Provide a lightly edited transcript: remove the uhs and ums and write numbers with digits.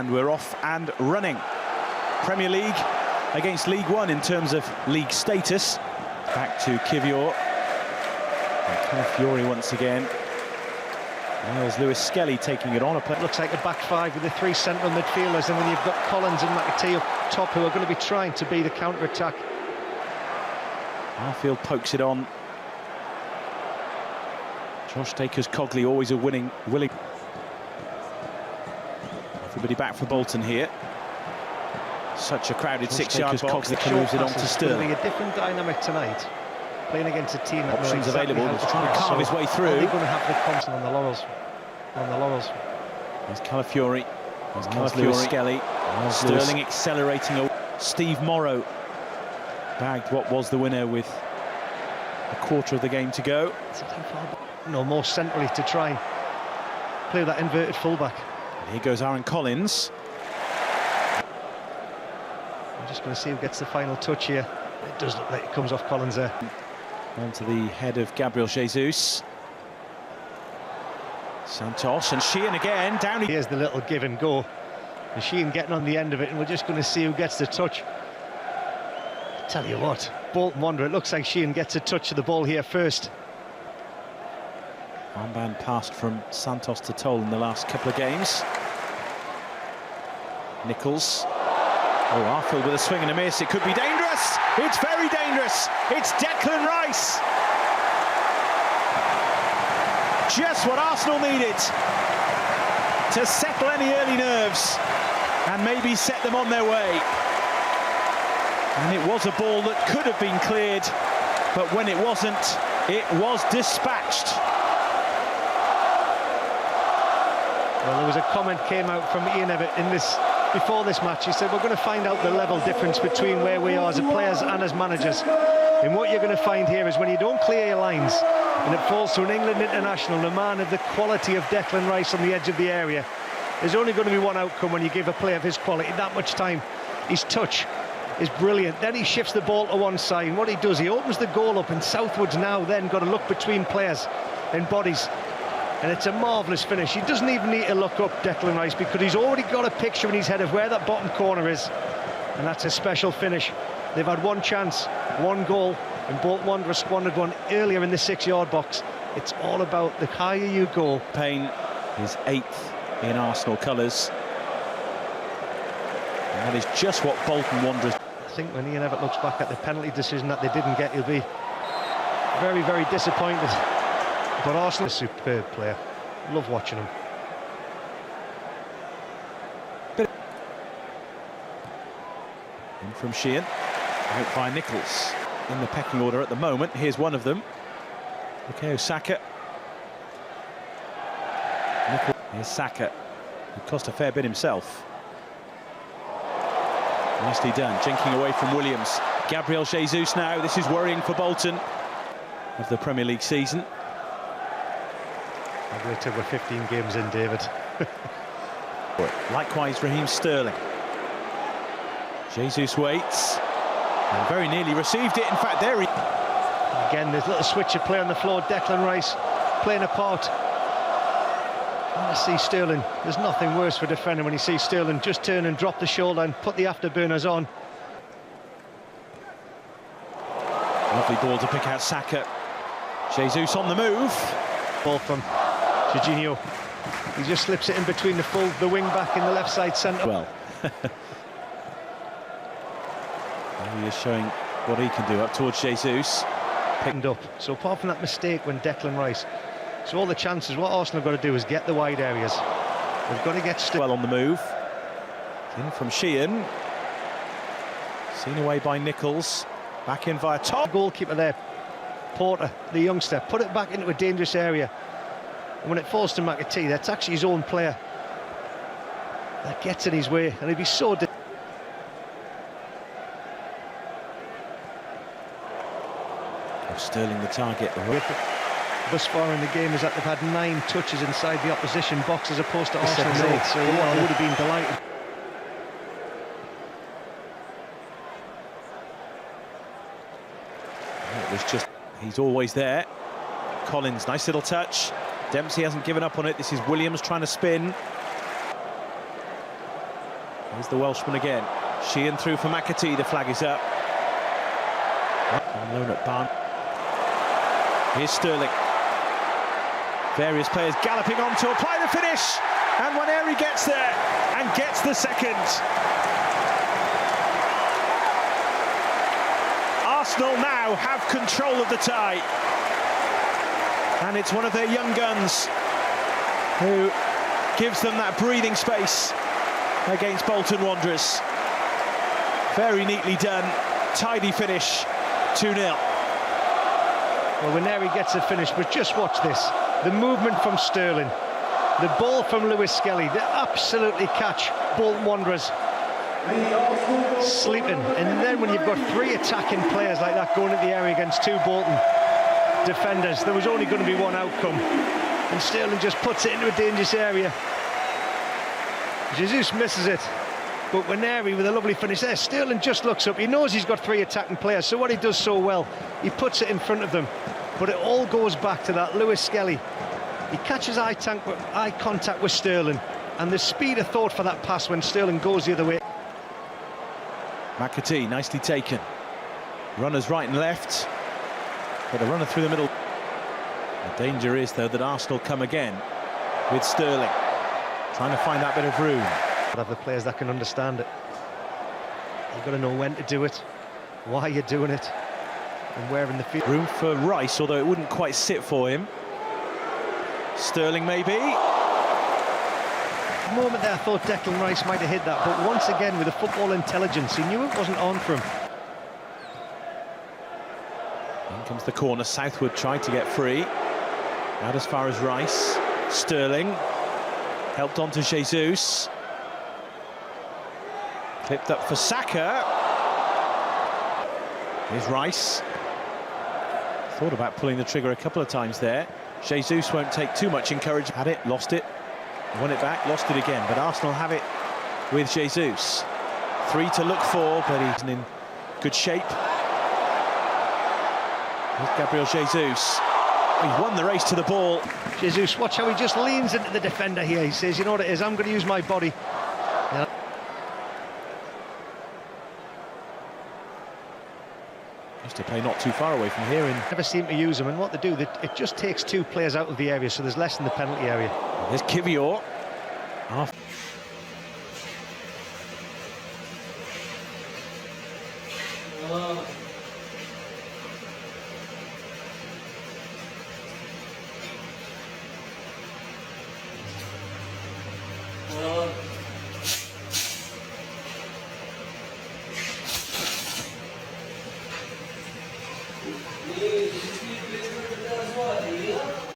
And we're off and running. Premier League against League One in terms of league status. Back to Kivior. And Calafiori once again. Miles Lewis-Skelly taking it on. It looks like a back five with the three central midfielders, and when you've got Collins and McAtee up top who are going to be trying to be the counter-attack. Arfield pokes it on. Josh Dakers-Cogley always a willing. Everybody back for Bolton here. Such a crowded six-yard box that moves it on to Sterling. It's going to be a different dynamic tonight. Playing against a team that options exactly available. He's trying to carve his way through. They're going to have the constant on the laurels. There's Calafiori. There's Calafiori. Sterling accelerating. Steve Morrow bagged what was the winner with a quarter of the game to go. No, more centrally to try and play that inverted fullback. And here goes Aaron Collins. I'm just going to see who gets the final touch here. It does look like it comes off Collins there. Onto the head of Gabriel Jesus. Santos and Sheehan again down. Here's the little give and go. And Sheehan getting on the end of it, and we're just going to see who gets the touch. I tell you what, Bolton Wanderer, it looks like Sheehan gets a touch of the ball here first. Armband passed from Santos to Toll in the last couple of games. Nichols. Oh, Arfield with a swing and a miss. It could be dangerous. It's very dangerous. It's Declan Rice. Just what Arsenal needed to settle any early nerves and maybe set them on their way. And it was a ball that could have been cleared, but when it wasn't, it was dispatched. Well, there was a comment came out from Ian Evatt before this match. He said, we're going to find out the level difference between where we are as players and as managers. And what you're going to find here is when you don't clear your lines and it falls to an England international, a man of the quality of Declan Rice on the edge of the area, there's only going to be one outcome when you give a player of his quality that much time. His touch is brilliant. Then he shifts the ball to one side, and what he does, he opens the goal up, and Southwood's now then got to look between players and bodies. And it's a marvellous finish. He doesn't even need to look up, Declan Rice, because he's already got a picture in his head of where that bottom corner is. And that's a special finish. They've had one chance, one goal, and Bolton Wanderers squandered one earlier in the 6-yard box. It's all about the higher you go. Payne is 8th in Arsenal colours. And that is just what Bolton Wanderers... I think when Ian Evatt looks back at the penalty decision that they didn't get, he'll be very, very disappointed. But Arsenal is a superb player. Love watching him. In from Sheehan, out by Nichols. In the pecking order at the moment, here's one of them. Bukayo Saka. Here's Saka, who cost a fair bit himself. Nicely done, jinking away from Williams. Gabriel Jesus now, this is worrying for Bolton of the Premier League season. I believe we're 15 games in, David. Likewise, Raheem Sterling. Jesus waits and very nearly received it. In fact, there he... Again, there's a little switch of play on the floor. Declan Rice playing a part. I see Sterling. There's nothing worse for a defender when you see Sterling just turn and drop the shoulder and put the afterburners on. Lovely ball to pick out Saka. Jesus on the move. Ball from Jorginho. He just slips it in between the wing back in the left side centre. Well, he is showing what he can do up towards Jesus. Picked up. So apart from that mistake when Declan Rice, so all the chances, what Arsenal have got to do is get the wide areas. We've got to get well on the move. In from Sheehan. Seen away by Nichols. Back in via top. Goalkeeper there, Porter, the youngster, put it back into a dangerous area. And when it falls to McAtee, that's actually his own player that gets in his way, and he'd be so... Sterling the target. Thus far in the game is that they've had 9 touches inside the opposition box as opposed to Arsenal 8, so yeah, I would have been delighted. It was just, he's always there. Collins, nice little touch. Dempsey hasn't given up on it. This is Williams trying to spin. Here's the Welshman again. Sheehan through for McAtee, the flag is up. On loan at Barn. Here's Sterling. Various players galloping on to apply the finish. And Waneri gets there and gets the second. Arsenal now have control of the tie. And it's one of their young guns who gives them that breathing space against Bolton Wanderers. Very neatly done, tidy finish, 2-0. Well, Waneri gets a finish, but just watch this. The movement from Sterling, the ball from Lewis Skelly, they absolutely catch Bolton Wanderers sleeping. And then when you've got three attacking players like that going into the area against two Bolton defenders, there was only going to be one outcome. And Sterling just puts it into a dangerous area. Jesus misses it. But Waneri with a lovely finish there. Sterling just looks up. He knows he's got three attacking players, so what he does so well, he puts it in front of them. But it all goes back to that Lewis Skelly. He catches eye contact with Sterling, and the speed of thought for that pass when Sterling goes the other way. McAtee, nicely taken. Runners right and left, but a runner through the middle. The danger is, though, that Arsenal come again with Sterling, trying to find that bit of room. Have the players that can understand it. You've got to know when to do it, why you're doing it, and where in the field. Room for Rice, although it wouldn't quite sit for him. Sterling maybe. The moment there I thought Declan Rice might have hit that, but once again with the football intelligence, he knew it wasn't on for him. In comes the corner. Southwood tried to get free. Out as far as Rice. Sterling helped on to Jesus. Clipped up for Saka. Here's Rice. Thought about pulling the trigger a couple of times there. Jesus won't take too much encouragement. Had it, lost it, won it back, lost it again. But Arsenal have it with Jesus. 3 to look for, but he's in good shape. Here's Gabriel Jesus. He's won the race to the ball. Jesus, watch how he just leans into the defender here. He says, you know what it is, I'm going to use my body. Yeah. Used to play not too far away from here. Never seem to use them, and what they do, it just takes two players out of the area, so there's less in the penalty area. There's Kivior. Off.